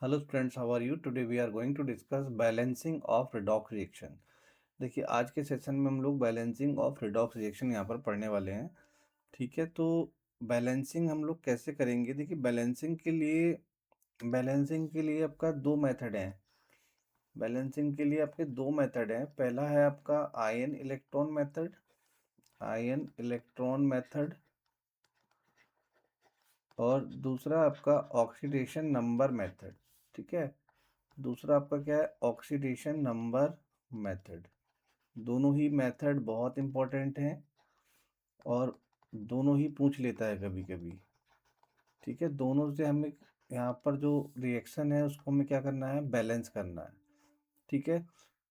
Hello students, how are you? Today we are going to discuss balancing of redox reaction. देखिए, आज के session में हम लोग बैलेंसिंग ऑफ रिडॉक्स रिएक्शन यहाँ पर पढ़ने वाले हैं। ठीक है, तो बैलेंसिंग हम लोग कैसे करेंगे? देखिए, बैलेंसिंग के लिए आपका दो मेथड हैं। बैलेंसिंग के लिए आपके दो मेथड हैं। पहला है आपका ion electron method, ion electron method, और दूसरा आपका ऑक्सीडेशन नंबर मेथड। ठीक है, दूसरा आपका क्या है? Oxidation number method. दोनों ही मेथड बहुत इंपॉर्टेंट हैं और दोनों ही पूछ लेता है कभी कभी। ठीक है, दोनों से हमें यहाँ पर जो रिएक्शन है उसको हमें क्या करना है? बैलेंस करना है। ठीक है,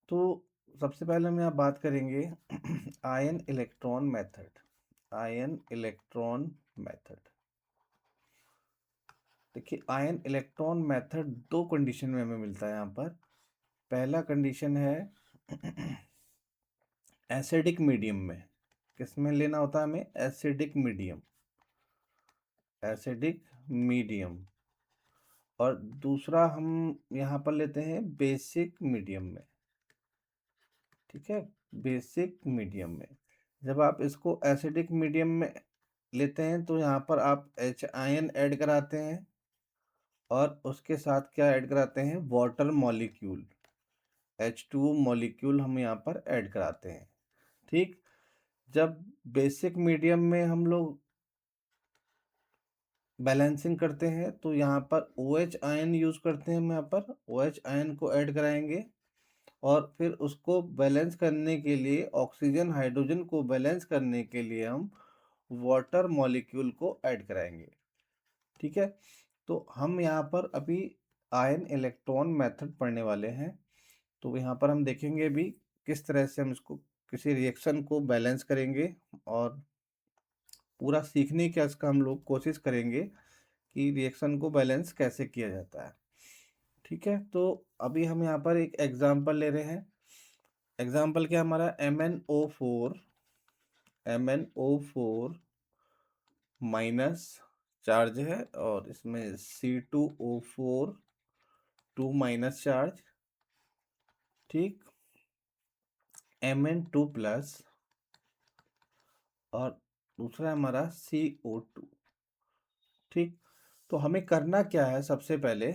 तो सबसे पहले हम यहाँ बात करेंगे ion electron method. Ion electron method. देखिए, आयन इलेक्ट्रॉन मेथड दो कंडीशन में हमें मिलता है यहाँ पर। पहला कंडीशन है एसिडिक मीडियम में। किस में लेना होता है हमें? Acidic medium, acidic medium. और दूसरा हम यहाँ पर लेते हैं बेसिक मीडियम में। ठीक है, बेसिक मीडियम में जब आप इसको एसिडिक मीडियम में लेते हैं तो यहाँ पर आप एच आयन ऐड कराते हैं और उसके साथ क्या ऐड कराते हैं? वाटर मॉलिक्यूल, H2O मॉलिक्यूल हम यहाँ पर ऐड कराते हैं। ठीक, जब बेसिक मीडियम में हम लोग बैलेंसिंग करते हैं तो यहाँ पर OH आयन यूज करते हैं। हम यहाँ पर OH आयन को ऐड कराएंगे और फिर उसको बैलेंस करने के लिए, ऑक्सीजन हाइड्रोजन को बैलेंस करने के लिए हम वाटर मॉलिक्यूल को ऐड कराएंगे। ठीक है, तो हम यहाँ पर अभी आयन इलेक्ट्रॉन मेथड पढ़ने वाले हैं। तो यहाँ पर हम देखेंगे भी किस तरह से हम इसको किसी रिएक्शन को बैलेंस करेंगे और पूरा सीखने का इसका हम लोग कोशिश करेंगे कि रिएक्शन को बैलेंस कैसे किया जाता है। ठीक है, तो अभी हम यहाँ पर एक एग्जांपल ले रहे हैं। एग्जांपल क्या हमारा? MnO4, MnO4 माइनस चार्ज है और इसमें C2O4 2 माइनस चार्ज। ठीक, Mn2 प्लस और दूसरा हमारा CO2। ठीक, तो हमें करना क्या है? सबसे पहले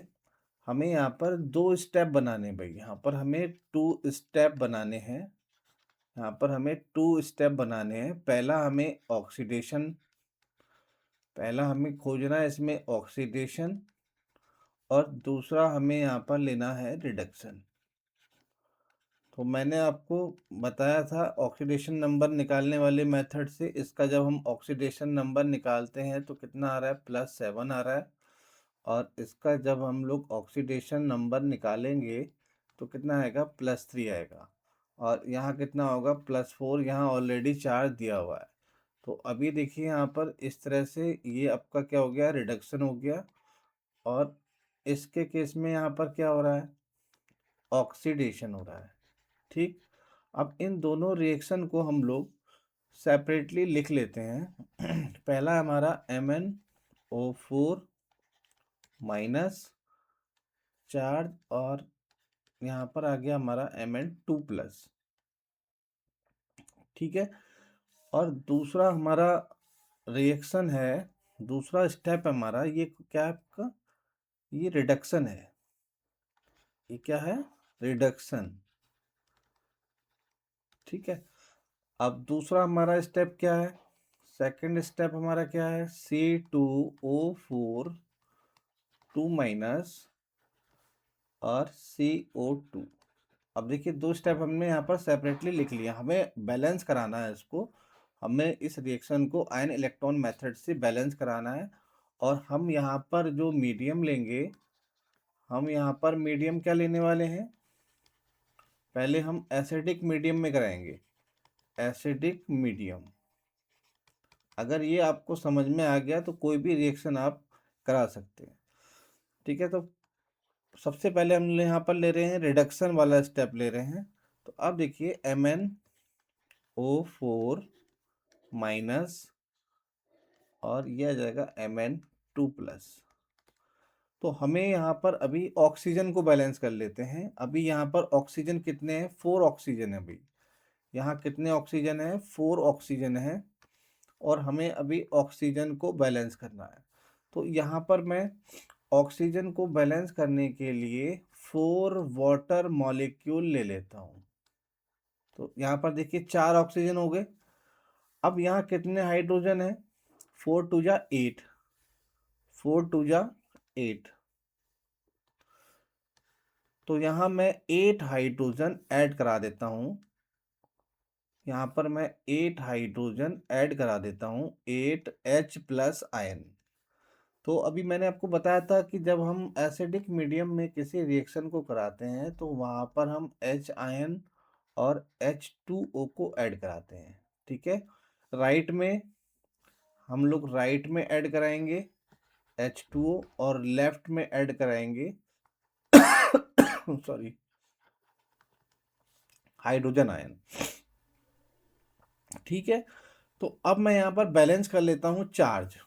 हमें यहाँ पर दो स्टेप बनाने भाई। यहाँ पर हमें टू स्टेप बनाने हैं। यहाँ पर हमें टू स्टेप बनाने हैं। पहला हमें खोजना है इसमें ऑक्सीडेशन, और दूसरा हमें यहाँ पर लेना है रिडक्शन। तो मैंने आपको बताया था ऑक्सीडेशन नंबर निकालने वाले मेथड से, इसका जब हम ऑक्सीडेशन नंबर निकालते हैं तो कितना आ रहा है? +7 आ रहा है। और इसका जब हम लोग ऑक्सीडेशन नंबर निकालेंगे तो कितना आएगा? +3 आएगा। और यहाँ कितना होगा? +4। यहाँ ऑलरेडी चार्ज दिया हुआ है। तो अभी देखिए यहाँ पर इस तरह से ये आपका क्या हो गया? रिडक्शन हो गया। और इसके केस में यहाँ पर क्या हो रहा है? ऑक्सीडेशन हो रहा है। ठीक, अब इन दोनों रिएक्शन को हम लोग सेपरेटली लिख लेते हैं। पहला हमारा MnO4 माइनस चार्ज, और यहाँ पर आ गया हमारा Mn2 प्लस। ठीक है, और दूसरा हमारा रिएक्शन है, दूसरा स्टेप हमारा ये क्या है आपका? ये रिडक्शन है। ये क्या है? रिडक्शन। ठीक है, अब दूसरा हमारा स्टेप क्या है? सेकंड स्टेप हमारा क्या है? C2O4 2 माइनस और CO2। अब देखिए, दो स्टेप हमने यहाँ पर सेपरेटली लिख लिया। हमें बैलेंस कराना है इसको। हमें इस रिएक्शन को आयन इलेक्ट्रॉन मेथड से बैलेंस कराना है। और हम यहाँ पर जो मीडियम लेंगे, हम यहाँ पर मीडियम क्या लेने वाले हैं? पहले हम एसिडिक मीडियम में कराएंगे, एसिडिक मीडियम। अगर ये आपको समझ में आ गया तो कोई भी रिएक्शन आप करा सकते हैं। ठीक है, तो सबसे पहले हम यहाँ पर ले रहे हैं रिडक्शन वाला स्टेप ले रहे हैं। तो अब देखिए MnO4 माइनस और ये आ जाएगा Mn2 प्लस। तो हमें यहाँ पर अभी ऑक्सीजन को बैलेंस कर लेते हैं। अभी यहाँ पर ऑक्सीजन कितने हैं, 4 ऑक्सीजन है। अभी यहाँ कितने ऑक्सीजन है, 4 ऑक्सीजन है, और हमें अभी ऑक्सीजन को बैलेंस करना है। तो यहाँ पर मैं ऑक्सीजन को बैलेंस करने के लिए 4 वाटर मॉलिक्यूल ले लेता हूँ। तो यहाँ पर देखिए 4 ऑक्सीजन हो गए। अब यहाँ कितने हाइड्रोजन है, 4 टू जा 8, 4 टू जा 8। तो यहाँ मैं 8 हाइड्रोजन ऐड करा देता हूँ। यहाँ पर मैं 8 हाइड्रोजन ऐड करा देता हूँ, 8H प्लस आयन। तो अभी मैंने आपको बताया था कि जब हम एसिडिक मीडियम में किसी रिएक्शन को कराते हैं तो वहाँ पर हम H आयन और H2O को ऐड कराते हैं। ठीक है, राइट में हम लोग राइट में ऐड कराएंगे H2O और लेफ्ट में ऐड कराएंगे सॉरी हाइड्रोजन आयन। ठीक है, तो अब मैं यहाँ पर बैलेंस कर लेता हूँ चार्ज।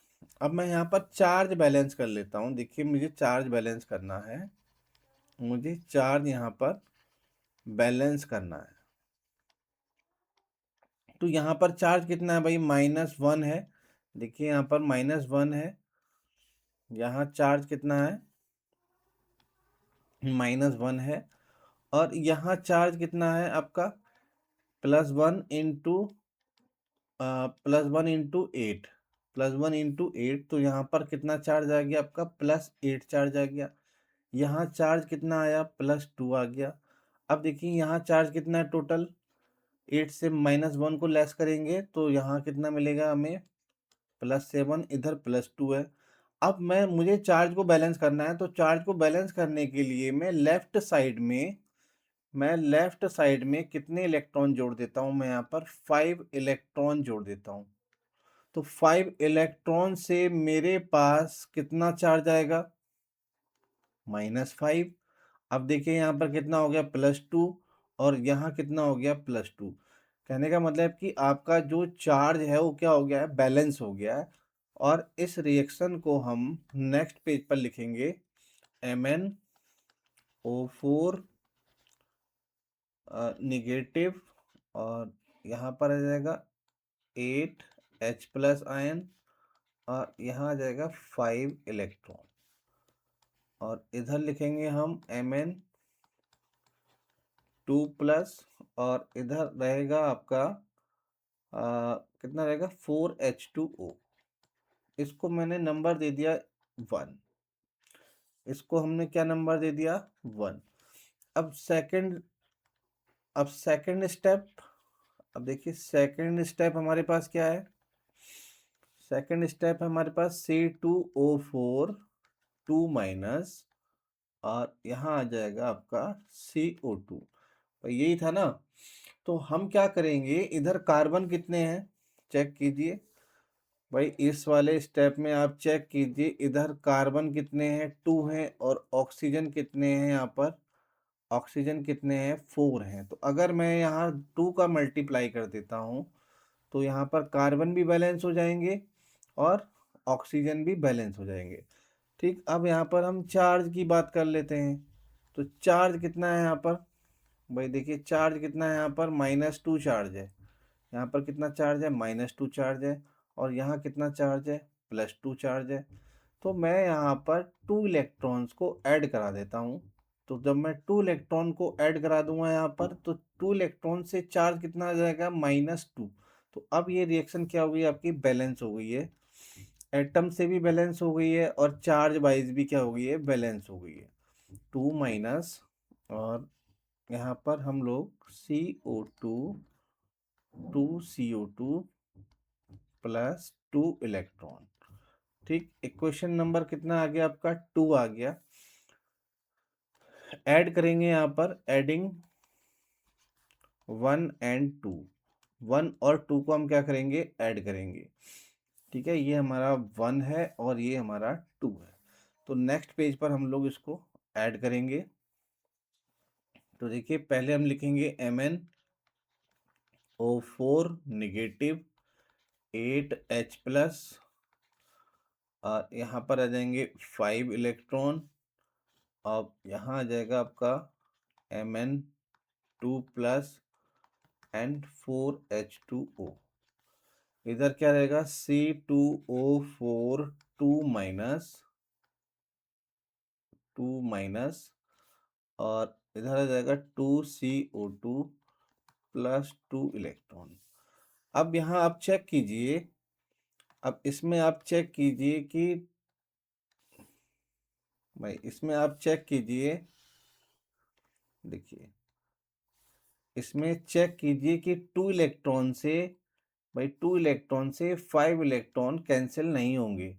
अब मैं यहाँ पर चार्ज बैलेंस कर लेता हूँ। देखिए मुझे चार्ज बैलेंस करना है, मुझे चार्ज यहाँ पर बैलेंस करना है। तो यहाँ पर चार्ज कितना है भाई, -1 है। देखिए यहाँ पर -1 है, यहाँ चार्ज कितना है, -1 है। और यहाँ चार्ज कितना है आपका, +1 इंटू +1 इंटू 8, +1 इंटू 8। तो यहाँ पर कितना चार्ज आ गया आपका, +8 चार्ज आ गया। यहाँ चार्ज कितना आया, +2 आ गया। अब देखिए यहाँ चार्ज कितना है टोटल, 8 से -1 को लेस करेंगे तो यहाँ कितना मिलेगा हमें, +7, इधर +2 है। अब मुझे चार्ज को बैलेंस करना है, तो चार्ज को बैलेंस करने के लिए मैं लेफ्ट साइड में कितने इलेक्ट्रॉन जोड़ देता हूँ, मैं यहाँ पर 5 इलेक्ट्रॉन जोड़ देता हूँ। तो 5 इलेक्ट्रॉन से मेरे पास कितना चार्ज आएगा, -5। अब देखिए यहाँ पर कितना हो गया, +2, और यहाँ कितना हो गया, +2। कहने का मतलब कि आपका जो चार्ज है वो क्या हो गया है, बैलेंस हो गया है। और इस रिएक्शन को हम नेक्स्ट पेज पर लिखेंगे, MnO4 निगेटिव, और यहाँ पर आ जाएगा 8H प्लस आयन, और यहाँ आ जाएगा 5 इलेक्ट्रॉन। और इधर लिखेंगे हम Mn2+, और इधर रहेगा आपका कितना रहेगा, 4H2O। इसको मैंने नंबर दे दिया 1, इसको हमने क्या नंबर दे दिया, 1। अब सेकंड स्टेप, अब देखिए सेकंड स्टेप हमारे पास क्या है, सेकंड स्टेप हमारे पास C2O4 2-, और यहाँ आ जाएगा आपका CO2। तो यही था ना। तो हम क्या करेंगे, इधर कार्बन कितने हैं चेक कीजिए भाई, इस वाले स्टेप में आप चेक कीजिए, इधर कार्बन कितने हैं, 2 हैं, और ऑक्सीजन कितने हैं, यहाँ पर ऑक्सीजन कितने हैं, 4 हैं। तो अगर मैं यहाँ 2 का मल्टीप्लाई कर देता हूँ तो यहाँ पर कार्बन भी बैलेंस हो जाएंगे और ऑक्सीजन भी बैलेंस हो जाएंगे। ठीक, अब यहाँ पर हम चार्ज की बात कर लेते हैं। तो चार्ज कितना है यहाँ पर भाई, देखिए चार्ज कितना है, यहाँ पर -2 चार्ज है। यहाँ पर कितना चार्ज है, -2 चार्ज है। और यहाँ कितना चार्ज है, +2 चार्ज है। तो मैं यहाँ पर 2 इलेक्ट्रॉन्स को ऐड करा देता हूँ। तो जब मैं 2 इलेक्ट्रॉन को ऐड करा दूंगा यहाँ पर, तो 2 इलेक्ट्रॉन से चार्ज कितना आ जाएगा, -2। तो अब ये रिएक्शन क्या हो गई आपकी, बैलेंस हो गई है। एटम से भी बैलेंस हो गई है और चार्ज वाइज भी क्या हो गई है, बैलेंस हो गई है। 2-, और यहाँ पर हम लोग CO2 +2 इलेक्ट्रॉन। ठीक, इक्वेशन नंबर कितना आ गया आपका, 2 आ गया। ऐड करेंगे यहाँ पर, एडिंग 1 एंड 2, 1 और 2 को हम क्या करेंगे, ऐड करेंगे। ठीक है, ये हमारा 1 है और ये हमारा 2 है। तो नेक्स्ट पेज पर हम लोग इसको ऐड करेंगे। तो देखिए पहले हम लिखेंगे MnO4 निगेटिव 8H प्लस और यहाँ पर आ जाएंगे 5 इलेक्ट्रॉन। अब यहाँ आ जाएगा आपका Mn2+ एंड 4H2O। इधर क्या रहेगा, C2O4 2 माइनस, और इधर आ जाएगा 2CO2 + 2 इलेक्ट्रॉन। अब यहाँ आप चेक कीजिए, अब इसमें आप चेक कीजिए कि भाई, इसमें आप चेक कीजिए, देखिए इसमें चेक कीजिए कि 2 इलेक्ट्रॉन से, भाई 2 इलेक्ट्रॉन से 5 इलेक्ट्रॉन कैंसिल नहीं होंगे।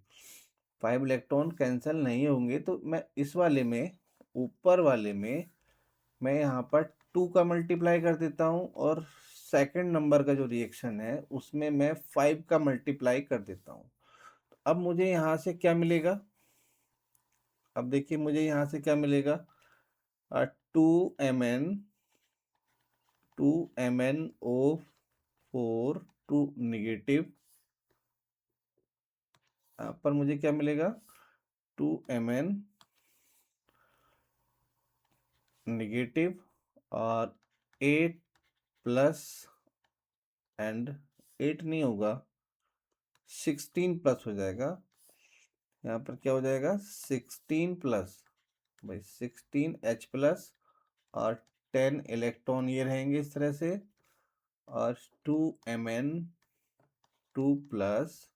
5 इलेक्ट्रॉन कैंसिल नहीं होंगे, तो मैं इस वाले में, ऊपर वाले में मैं यहाँ पर 2 का मल्टीप्लाई कर देता हूँ, और सेकंड नंबर का जो रिएक्शन है उसमें मैं 5 का मल्टीप्लाई कर देता हूँ। अब मुझे यहाँ से क्या मिलेगा, अब देखिए मुझे यहाँ से क्या मिलेगा, 2Mn, 2MnO4 2 निगेटिव। यहाँ पर मुझे क्या मिलेगा, 2Mn निगेटिव, और 8 प्लस, एंड 8 नहीं होगा, 16+ हो जाएगा। यहाँ पर क्या हो जाएगा, 16+, भाई 16H+, और 10 इलेक्ट्रॉन ये रहेंगे इस तरह से, और 2Mn2+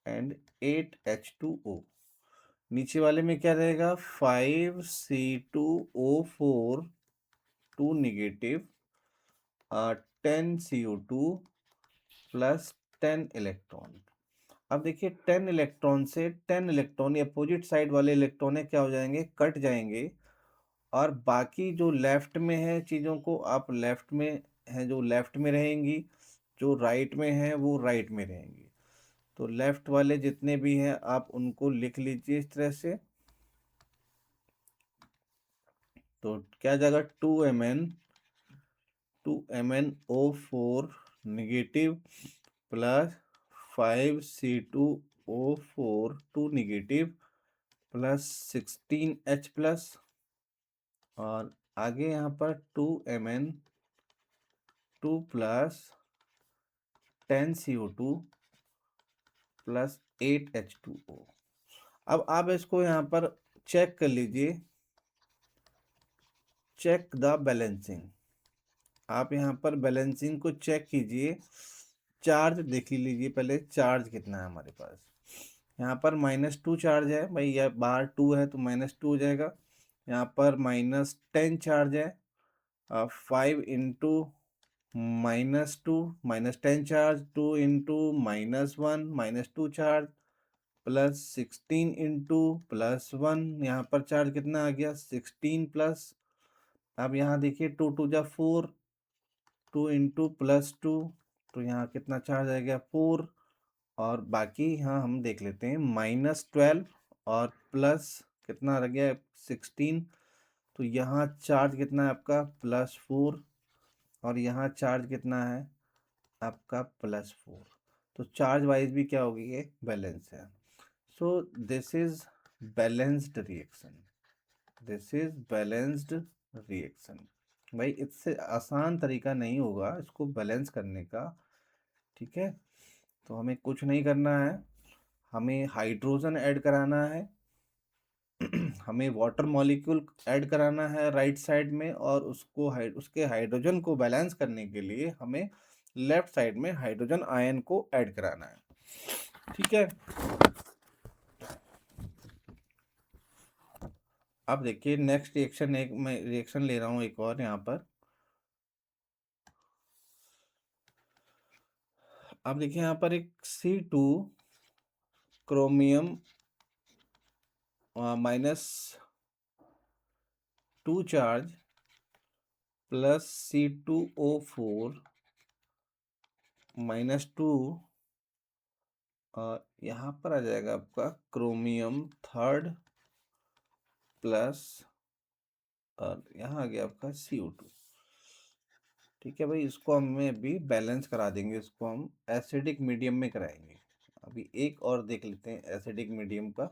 एंड 8H2O। नीचे वाले में क्या रहेगा, 5C2O4 2 निगेटिव, और 10CO2 + 10 इलेक्ट्रॉन। अब देखिए 10 इलेक्ट्रॉन से 10 इलेक्ट्रॉन, ये अपोजिट साइड वाले इलेक्ट्रॉन है, क्या हो जाएंगे, कट जाएंगे, और बाकी जो लेफ्ट में है चीज़ों को आप लेफ्ट में है जो लेफ्ट में रहेंगी, जो राइट में है वो राइट में रहेंगी। तो लेफ्ट वाले जितने भी हैं आप उनको लिख लीजिए इस तरह से। तो क्या जाएगा, 2MnO4 negative plus 5C2O4 2 negative plus 16H+, और आगे यहाँ पर 2Mn2 plus 10CO2 plus 8H2O। अब आप इसको यहाँ पर चेक कर लीजिए, चेक द बैलेंसिंग। आप यहाँ पर बैलेंसिंग को चेक कीजिए, चार्ज देख लीजिए पहले, चार्ज कितना है हमारे पास। यहाँ पर -2 चार्ज है, भाई यह बाहर 2 है तो -2 हो जाएगा। यहाँ पर -10 चार्ज है, 5 into -2, -10 charge, 2 into -1 -2 charge, plus 16 into +1, यहाँ पर चार्ज कितना आ गया, 16 प्लस। अब यहाँ देखिए 2 2 जा 4, 2 इंटू +2, तो यहाँ कितना चार्ज आ गया, 4। और बाकी यहाँ हम देख लेते हैं, -12 और प्लस कितना रह गया, 16। तो यहाँ चार्ज कितना है आपका, +4, और यहाँ चार्ज कितना है आपका, +4। तो चार्ज वाइज भी क्या होगी, ये बैलेंस है। So this is balanced reaction, this is balanced reaction. भाई इससे आसान तरीका नहीं होगा इसको बैलेंस करने का, ठीक है। तो हमें कुछ नहीं करना है, हमें हाइड्रोजन ऐड कराना है, हमें वाटर मॉलिक्यूल ऐड कराना है राइट साइड में, और उसको उसके हाइड्रोजन को बैलेंस करने के लिए हमें लेफ्ट साइड में हाइड्रोजन आयन को ऐड कराना है, ठीक है। अब देखिए नेक्स्ट रिएक्शन, एक मैं रिएक्शन ले रहा हूँ एक और यहाँ पर। अब देखिए यहाँ पर एक C2 chromium -2 charge plus C2O4 -2, और यहाँ पर आ जाएगा आपका क्रोमियम थर्ड प्लस, और यहाँ आ गया आपका CO2, ठीक है भाई। इसको हमें अभी बैलेंस करा देंगे, इसको हम एसिडिक मीडियम में कराएंगे। अभी एक और देख लेते हैं एसिडिक मीडियम का।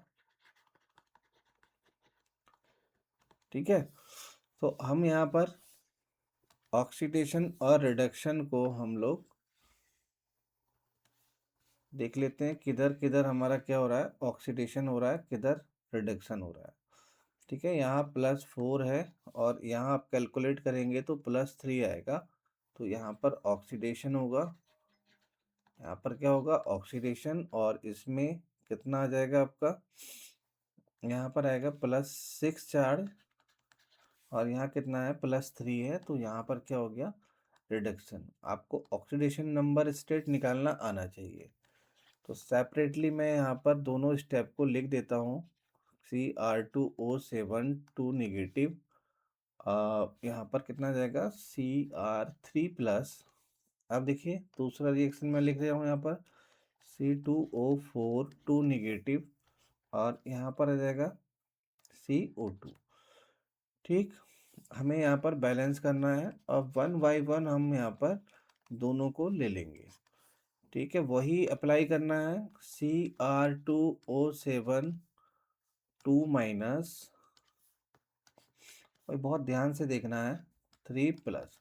ठीक है, तो हम यहाँ पर ऑक्सीडेशन और रिडक्शन को हम लोग देख लेते हैं, किधर किधर हमारा क्या हो रहा है, ऑक्सीडेशन हो रहा है, किधर रिडक्शन हो रहा है। ठीक है, यहाँ +4 है और यहाँ आप कैलकुलेट करेंगे तो +3 आएगा। तो यहाँ पर ऑक्सीडेशन होगा, यहाँ पर क्या होगा, ऑक्सीडेशन, और इसमें कितना आ जाएगा आपका, यहाँ पर आएगा +6 चार्ज, और यहाँ कितना है, +3 है, तो यहाँ पर क्या हो गया, रिडक्शन। आपको ऑक्सीडेशन नंबर स्टेट निकालना आना चाहिए। तो सेपरेटली मैं यहाँ पर दोनों स्टेप को लिख देता हूँ। Cr2O7 2 नेगेटिव, यहाँ पर कितना जाएगा, Cr3+। अब देखिए दूसरा रिएक्शन मैं लिख रहा हूँ यहाँ पर C2O4 2 नेगेटिव, और यहाँ पर आ जाएगा CO2। ठीक, हमें यहाँ पर बैलेंस करना है, और 1 बाई 1 हम यहाँ पर दोनों को ले लेंगे। ठीक है, वही अप्लाई करना है, Cr2O7 2 - और बहुत ध्यान से देखना है, 3+।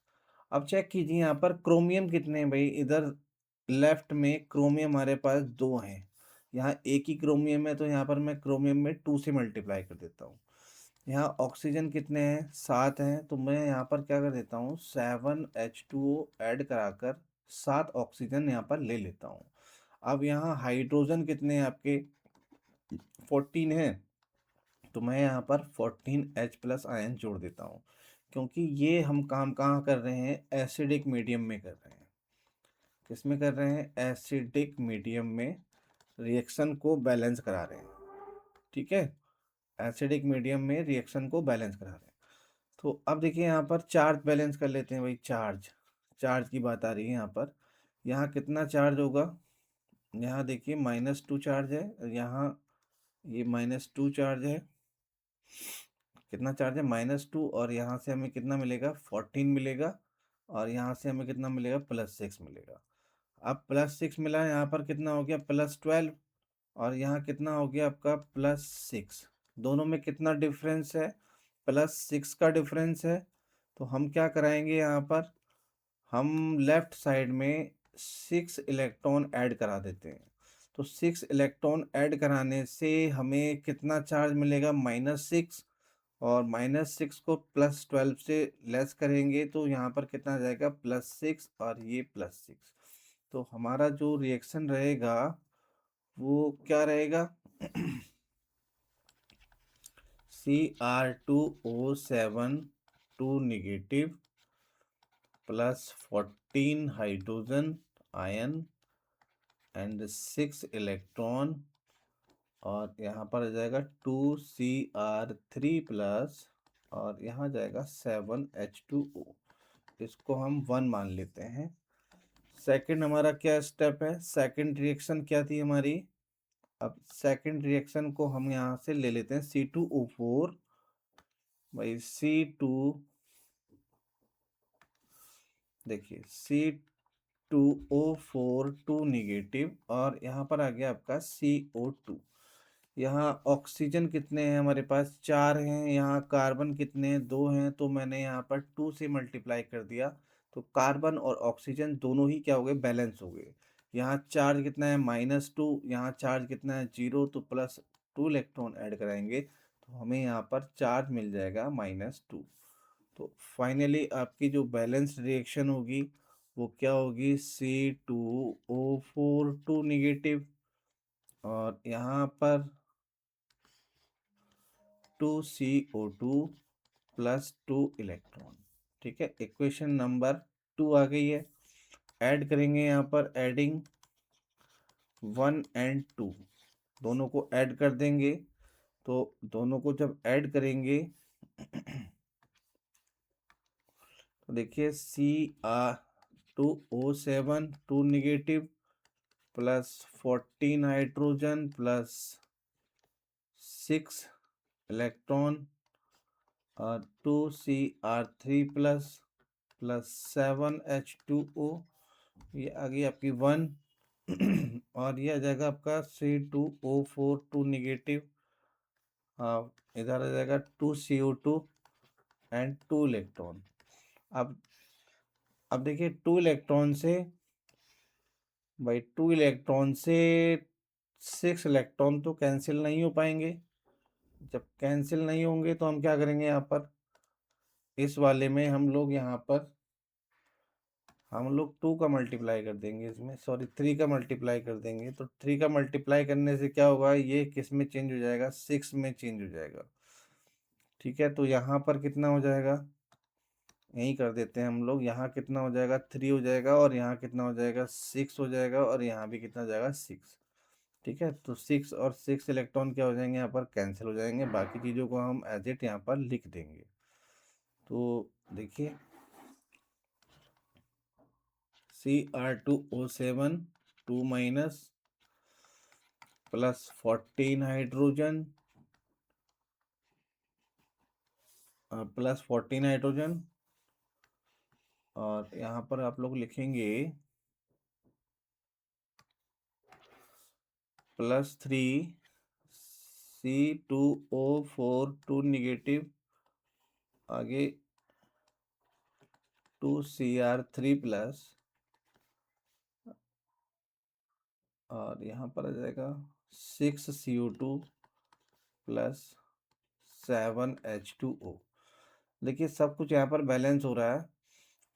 अब चेक कीजिए यहाँ पर क्रोमियम कितने हैं भाई, इधर लेफ्ट में क्रोमियम हमारे पास 2 हैं, यहाँ एक ही क्रोमियम है, तो यहाँ पर मैं क्रोमियम में 2 से मल्टीप्लाई कर देता हूँ। यहाँ ऑक्सीजन कितने हैं, 7 हैं, तो मैं यहाँ पर क्या कर देता हूँ, 7H2O ऐड कराकर 7 ऑक्सीजन यहाँ पर ले लेता हूँ। अब यहाँ हाइड्रोजन कितने हैं आपके, 14 है, तो मैं यहाँ पर 14H+ आयन जोड़ देता हूँ, क्योंकि ये हम काम कहाँ कर रहे हैं, एसिडिक मीडियम में कर रहे हैं। किस में कर रहे हैं, एसिडिक मीडियम में रिएक्शन को बैलेंस करा रहे हैं। ठीक है, एसिडिक मीडियम में रिएक्शन को बैलेंस करा रहे हैं। तो अब देखिए यहाँ पर चार्ज बैलेंस कर लेते हैं भाई, चार्ज, चार्ज की बात आ रही है यहाँ पर। यहाँ कितना चार्ज होगा, यहाँ देखिए -2 चार्ज है, यहाँ ये -2 चार्ज है, कितना चार्ज है, -2, और यहाँ से हमें कितना मिलेगा, 14 मिलेगा, और यहाँ से हमें कितना मिलेगा, +6 मिलेगा। अब +6 मिला, यहाँ पर कितना हो गया, +12, और यहाँ कितना हो गया आपका, +6। दोनों में कितना डिफरेंस है, +6 का डिफरेंस है। तो हम क्या कराएंगे यहाँ पर, हम लेफ्ट साइड में 6 इलेक्ट्रॉन ऐड करा देते हैं। तो 6 इलेक्ट्रॉन ऐड कराने से हमें कितना चार्ज मिलेगा, -6, और -6 को +12 से लेस करेंगे तो यहाँ पर कितना आ जाएगा, +6, और ये +6। तो हमारा जो रिएक्शन रहेगा वो क्या रहेगा, Cr2O7 2 negative +14 hydrogen ion and 6 electron, और यहाँ पर आ जाएगा 2Cr3+, और यहाँ जाएगा 7H2O। इसको हम 1 मान लेते हैं। सेकंड हमारा क्या स्टेप है, सेकंड रिएक्शन क्या थी हमारी, अब सेकंड रिएक्शन को हम यहाँ से ले लेते हैं, C2O4 भाई, देखिए C2O4 2 नेगेटिव, और यहाँ पर आ गया आपका CO2। यहाँ ऑक्सीजन कितने हैं हमारे पास, 4 हैं, यहाँ कार्बन कितने हैं, 2 हैं, तो मैंने यहाँ पर 2 से मल्टीप्लाई कर दिया, तो कार्बन और ऑक्सीजन दोनों ही क्या हो गए, बैलेंस हो गए। यहाँ चार्ज कितना है, -2, यहाँ चार्ज कितना है, 0, तो +2 इलेक्ट्रॉन ऐड कराएंगे, तो हमें यहाँ पर चार्ज मिल जाएगा -2। तो फाइनली आपकी जो बैलेंस रिएक्शन होगी वो क्या होगी, C2O4 2 नेगेटिव, और यहाँ पर 2CO2 +2 इलेक्ट्रॉन। ठीक है, इक्वेशन नंबर 2 आ गई है। ऐड करेंगे यहाँ पर, एडिंग 1 एंड 2, दोनों को ऐड कर देंगे। तो दोनों को जब ऐड करेंगे तो देखिए Cr2O7 2 नेगेटिव +14 हाइड्रोजन +6 इलेक्ट्रॉन, और 2Cr3+ +7H2O, ये आ गई आपकी 1। और ये आ जाएगा आपका C2O4 2 नेगेटिव। हाँ, इधर आ जाएगा 2CO2 एंड 2 इलेक्ट्रॉन। अब अब देखिए 2 इलेक्ट्रॉन से, भाई 2 इलेक्ट्रॉन से 6 इलेक्ट्रॉन तो कैंसिल नहीं हो पाएंगे। जब कैंसिल नहीं होंगे तो हम क्या करेंगे, यहाँ पर इस वाले में हम लोग 2 का मल्टीप्लाई कर देंगे, इसमें सॉरी 3 का मल्टीप्लाई कर देंगे। तो 3 का मल्टीप्लाई करने से क्या होगा, ये किस में चेंज हो जाएगा, 6 में चेंज हो जाएगा। ठीक है, तो यहाँ पर कितना हो जाएगा, यही कर देते हैं हम लोग। यहाँ कितना हो जाएगा, 3 हो जाएगा, और यहाँ कितना हो जाएगा, 6 हो जाएगा, और यहाँ भी कितना हो जाएगा, 6। ठीक है, तो 6 और 6 इलेक्ट्रॉन क्या हो जाएंगे, यहाँ पर कैंसिल हो जाएंगे। बाकी चीज़ों को हम एज इट यहाँ पर लिख देंगे। तो देखिए Cr2O7 2 माइनस प्लस 14 हाइड्रोजन, और यहाँ पर आप लोग लिखेंगे +3 C2O4 2 नेगेटिव, आगे 2Cr3 प्लस, और यहाँ पर आ जाएगा 6CO2 प्लस 7H2O। देखिए सब कुछ यहाँ पर बैलेंस हो रहा है।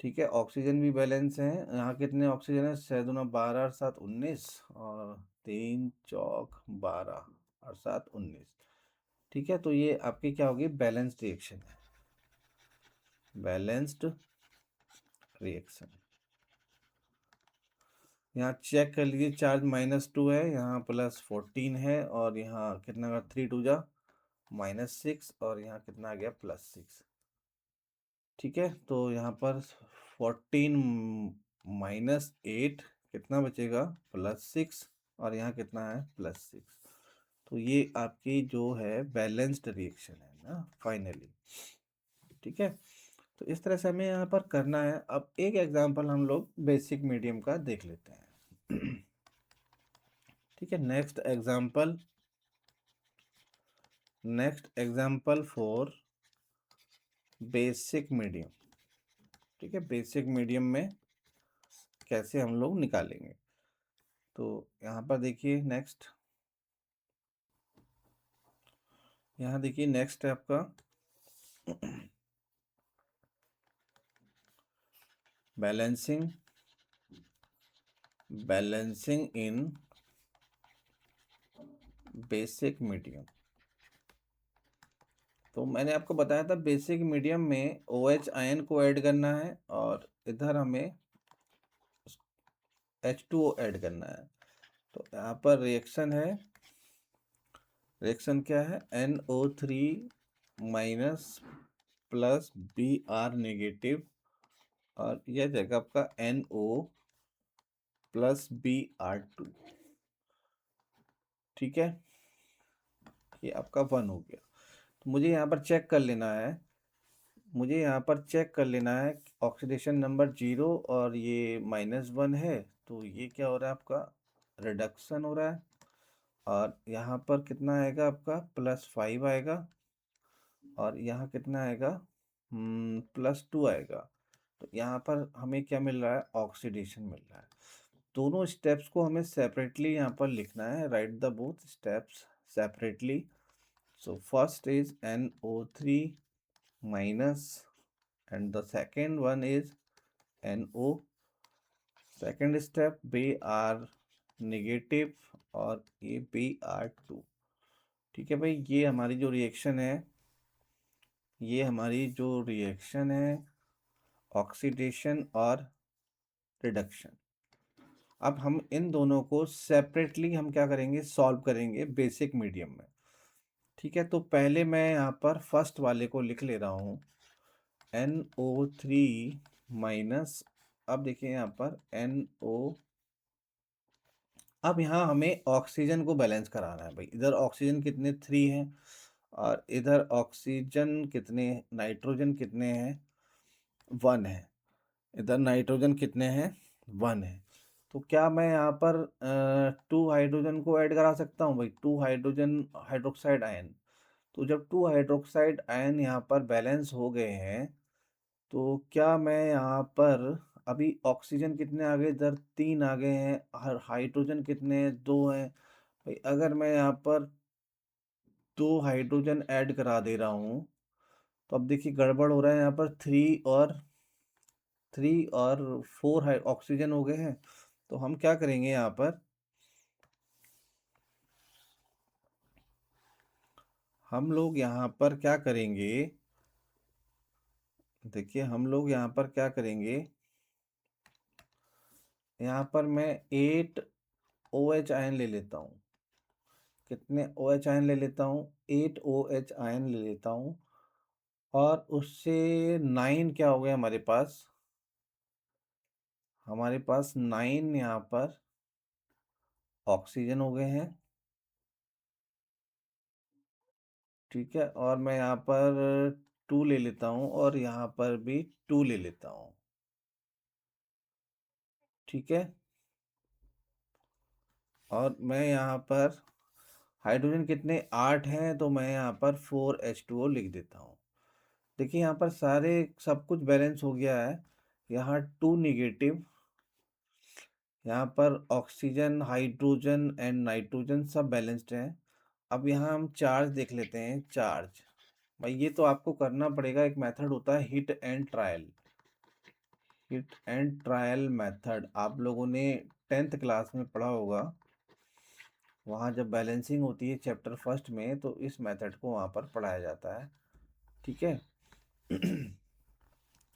ठीक है, ऑक्सीजन भी बैलेंस है। यहाँ कितने ऑक्सीजन है, 6 दूना 12 और 7 19, और 3 चौक 12 और 7 19। ठीक है, तो ये आपकी क्या होगी, बैलेंस्ड रिएक्शन है, बैलेंस्ड रिएक्शन। यहाँ चेक कर लीजिए, चार्ज -2 है, यहाँ +14 है, और यहाँ कितना का 3 2 जा -6, और यहाँ कितना आ गया +6। ठीक है, तो यहाँ पर 14 -8 कितना बचेगा, +6, और यहाँ कितना है, +6। तो ये आपकी जो है बैलेंस्ड रिएक्शन है ना फाइनली। ठीक है, तो इस तरह से हमें यहाँ पर करना है। अब एक एग्जांपल हम लोग बेसिक मीडियम का देख लेते हैं। ठीक है, next example for basic medium. ठीक है, बेसिक मीडियम में कैसे हम लोग निकालेंगे, तो यहाँ पर देखिए यहाँ देखिए नेक्स्ट है आपका बैलेंसिंग इन बेसिक मीडियम। तो मैंने आपको बताया था बेसिक मीडियम में OH आयन को ऐड करना है, और इधर हमें H2O ऐड करना है। तो यहाँ पर रिएक्शन क्या है, NO3 minus plus Br negative, और यह जाएगा आपका NO प्लस Br2। ठीक है, ये आपका 1 हो गया। तो मुझे यहाँ पर चेक कर लेना है, ऑक्सीडेशन नंबर 0 और ये -1 है, तो ये क्या हो रहा है, आपका रिडक्शन हो रहा है। और यहाँ पर कितना आएगा, आपका +5 आएगा, और यहाँ कितना आएगा, +2 आएगा। तो यहाँ पर हमें क्या मिल रहा है, ऑक्सीडेशन मिल रहा है। दोनों स्टेप्स को हमें सेपरेटली यहाँ पर लिखना है, right the both steps separately. So first is NO3 minus, and the second one is NO। Second step Br negative, और ये Br2। ठीक है भाई, ये हमारी जो रिएक्शन है ऑक्सीडेशन और रिडक्शन। अब हम इन दोनों को सेपरेटली हम क्या करेंगे, सॉल्व करेंगे बेसिक मीडियम में। ठीक है, तो पहले मैं यहाँ पर फर्स्ट वाले को लिख ले रहा हूँ, NO3 माइनस। अब देखिए यहाँ पर अब यहाँ हमें ऑक्सीजन को बैलेंस कराना है भाई। इधर ऑक्सीजन कितने 3 हैं, और इधर नाइट्रोजन कितने हैं, 1 है। इधर नाइट्रोजन कितने हैं, 1 है। तो क्या मैं यहाँ पर 2 हाइड्रोजन को ऐड करा सकता हूँ भाई, 2 हाइड्रोजन हाइड्रोक्साइड आयन। तो जब 2 हाइड्रोक्साइड आयन यहाँ पर बैलेंस हो गए हैं, तो क्या मैं यहाँ पर अभी ऑक्सीजन कितने आ गए इधर, 3 आ गए हैं, हर हाइड्रोजन कितने हैं, 2 हैं भाई। अगर मैं यहाँ पर 2 हाइड्रोजन ऐड करा दे रहा हूँ, तो अब देखिए गड़बड़ हो रहा है, यहाँ पर 3 और 4 ऑक्सीजन हो गए हैं। तो हम क्या करेंगे यहाँ पर, हम लोग यहाँ पर क्या करेंगे, देखिए हम लोग यहाँ पर क्या करेंगे, यहाँ पर मैं 8 OH आयन ले लेता हूँ। कितने OH आयन ले लेता हूँ, 8 OH आयन ले लेता हूँ। और उससे 9 क्या हो गया हमारे पास, हमारे पास 9 यहाँ पर ऑक्सीजन हो गए हैं। ठीक है, और मैं यहाँ पर 2 ले लेता हूँ और यहाँ पर भी 2 ले लेता हूँ। ठीक है, और मैं यहाँ पर हाइड्रोजन कितने 8 हैं, तो मैं यहाँ पर 4H2O लिख देता हूँ। देखिए यहाँ पर सारे सब कुछ बैलेंस हो गया है। यहाँ 2 निगेटिव, यहाँ पर ऑक्सीजन हाइड्रोजन एंड नाइट्रोजन सब बैलेंस्ड हैं। अब यहाँ हम चार्ज देख लेते हैं। चार्ज भाई ये तो आपको करना पड़ेगा, एक मेथड होता है hit and trial. Hit and trial method आप लोगों ने 10th क्लास में पढ़ा होगा। वहाँ जब बैलेंसिंग होती है चैप्टर फर्स्ट में, तो इस मेथड को वहाँ पर पढ़ाया जाता है। ठीक है।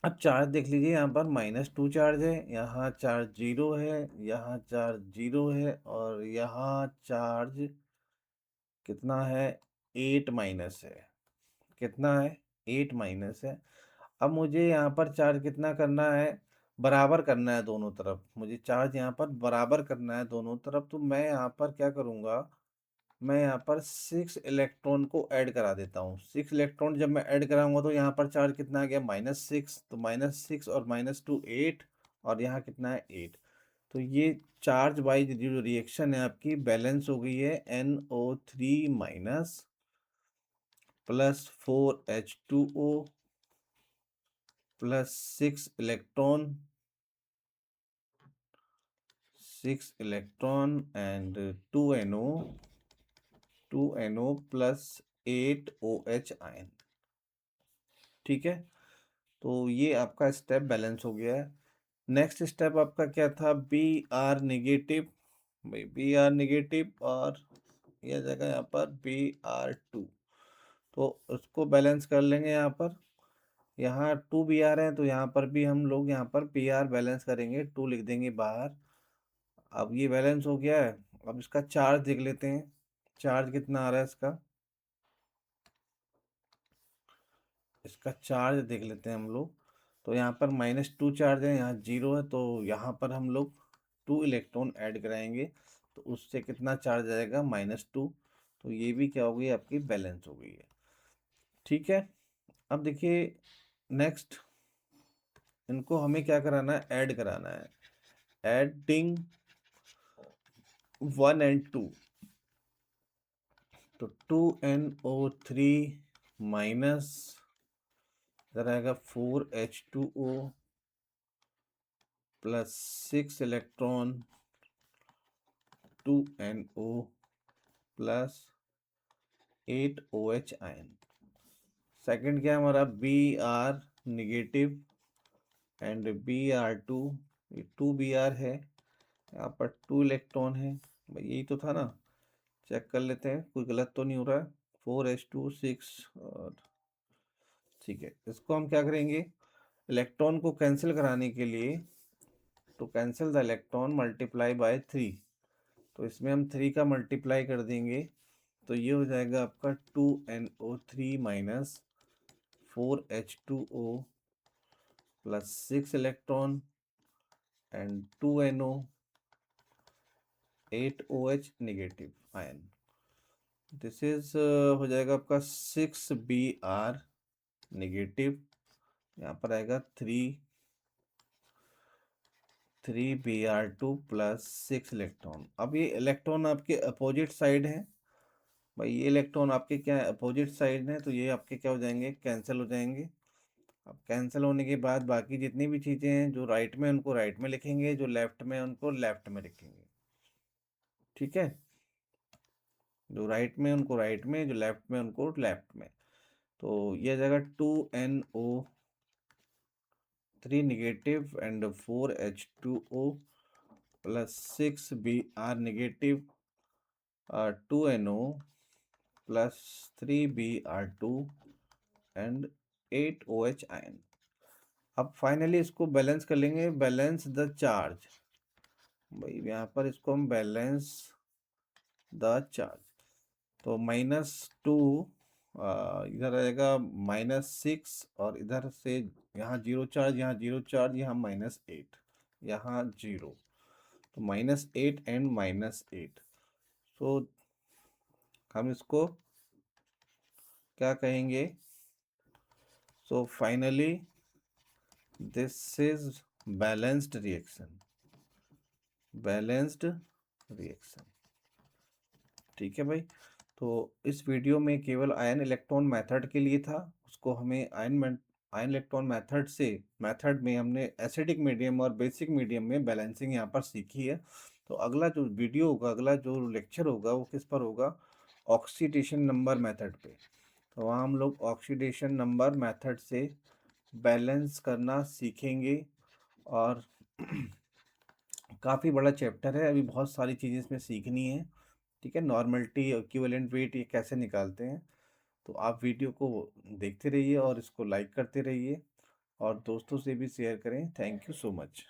अब चार्ज देख लीजिए, यहाँ पर -2 चार्ज है, यहाँ चार्ज 0 है, यहाँ चार्ज 0 है, और यहाँ चार्ज कितना है, 8 माइनस है। कितना है, 8 माइनस है। अब मुझे यहाँ पर चार्ज कितना करना है, बराबर करना है दोनों तरफ। मुझे चार्ज यहाँ पर बराबर करना है दोनों तरफ। तो मैं यहाँ पर क्या करूँगा, मैं यहाँ पर 6 इलेक्ट्रॉन को ऐड करा देता हूँ। 6 इलेक्ट्रॉन जब मैं ऐड कराऊंगा, तो यहाँ पर चार्ज कितना आ गया, -6। तो -6 और -2 8, और यहाँ कितना है 8। तो ये चार्ज वाइज जो रिएक्शन है आपकी बैलेंस हो गई है। NO3 minus plus 4H2O plus 6 electron and 2NO plus 8 OH ion. ठीक है, तो ये आपका स्टेप बैलेंस हो गया है। नेक्स्ट स्टेप आपका क्या था, Br नेगेटिव। भाई Br नेगेटिव, और यह जगह यहाँ पर Br2। तो उसको बैलेंस कर लेंगे। यहाँ पर यहाँ 2 Br है, तो यहाँ पर भी हम लोग यहाँ पर Br बैलेंस करेंगे, 2 लिख देंगे बाहर। अब ये बैलेंस हो गया है। अब इसका चार्ज देख लेते हैं, चार्ज कितना आ रहा है इसका। इसका चार्ज देख लेते हैं हम लोग। तो यहाँ पर -2 चार्ज है, यहाँ 0 है, तो यहाँ पर हम लोग 2 इलेक्ट्रॉन ऐड कराएंगे, तो उससे कितना चार्ज आएगा, -2। तो ये भी क्या हो गई, आपकी बैलेंस हो गई है। ठीक है, अब देखिए नेक्स्ट, इनको हमें क्या कराना है, ऐड कराना है। एडिंग 1 and 2, तो 2NO3 माइनस, इधर आएगा 4H2O plus 6 electron 2NO plus 8 OH ion. Second क्या है हमारा, Br निगेटिव एंड Br2। ये 2 Br है, यहाँ पर 2 इलेक्ट्रॉन है। भाई यही तो था ना, चेक कर लेते हैं कोई गलत तो नहीं हो रहा है। 4H2 6, और ठीक है, इसको हम क्या करेंगे, इलेक्ट्रॉन को कैंसिल कराने के लिए, तो cancel the electron multiply by 3। तो इसमें हम 3 का मल्टीप्लाई कर देंगे, तो ये हो जाएगा आपका 2NO3 minus 4H2O plus 6 electron and 2NO 8 OH negative ion. This is हो जाएगा आपका 6Br नेगेटिव, यहाँ पर आएगा 3 3Br2 प्लस 6 इलेक्ट्रॉन। अब ये इलेक्ट्रॉन आपके अपोजिट साइड है भाई, ये इलेक्ट्रॉन आपके क्या अपोजिट साइड है, तो ये आपके क्या हो जाएंगे, कैंसिल हो जाएंगे। अब कैंसिल होने के बाद बाकी जितनी भी चीज़ें हैं, जो राइट में उनको राइट में लिखेंगे, जो लेफ्ट में उनको लेफ्ट में लिखेंगे। ठीक है, जो राइट में उनको राइट में, जो लेफ्ट में उनको लेफ्ट में। तो ये जगह 2NO3 negative and 4H2O plus 6Br negative, 2NO plus 3Br2 and 8OH ion. अब फाइनली इसको बैलेंस कर लेंगे, बैलेंस द चार्ज। भाई यहाँ पर इसको हम बैलेंस द चार्ज, तो -2 इधर आएगा -6, और इधर से यहाँ 0 चार्ज, यहाँ 0 चार्ज, यहाँ -8, यहाँ 0, तो -8 एंड -8। तो हम इसको क्या कहेंगे, so finally this is balanced reaction, balanced reaction. ठीक है भाई, तो इस वीडियो में केवल आयन इलेक्ट्रॉन मेथड के लिए था। उसको हमें आयन इलेक्ट्रॉन मेथड में हमने एसिडिक मीडियम और बेसिक मीडियम में बैलेंसिंग यहाँ पर सीखी है। तो अगला जो वीडियो होगा, अगला जो लेक्चर होगा, वो किस पर होगा, ऑक्सीडेशन नंबर मेथड पे। तो वहाँ हम लोग ऑक्सीडेशन नंबर मेथड से बैलेंस करना सीखेंगे। और काफ़ी बड़ा चैप्टर है, अभी बहुत सारी चीज़ें इसमें सीखनी है। ठीक है, नॉर्मलिटी, इक्विवेलेंट वेट ये कैसे निकालते हैं। तो आप वीडियो को देखते रहिए और इसको लाइक करते रहिए और दोस्तों से भी शेयर करें। Thank you so much.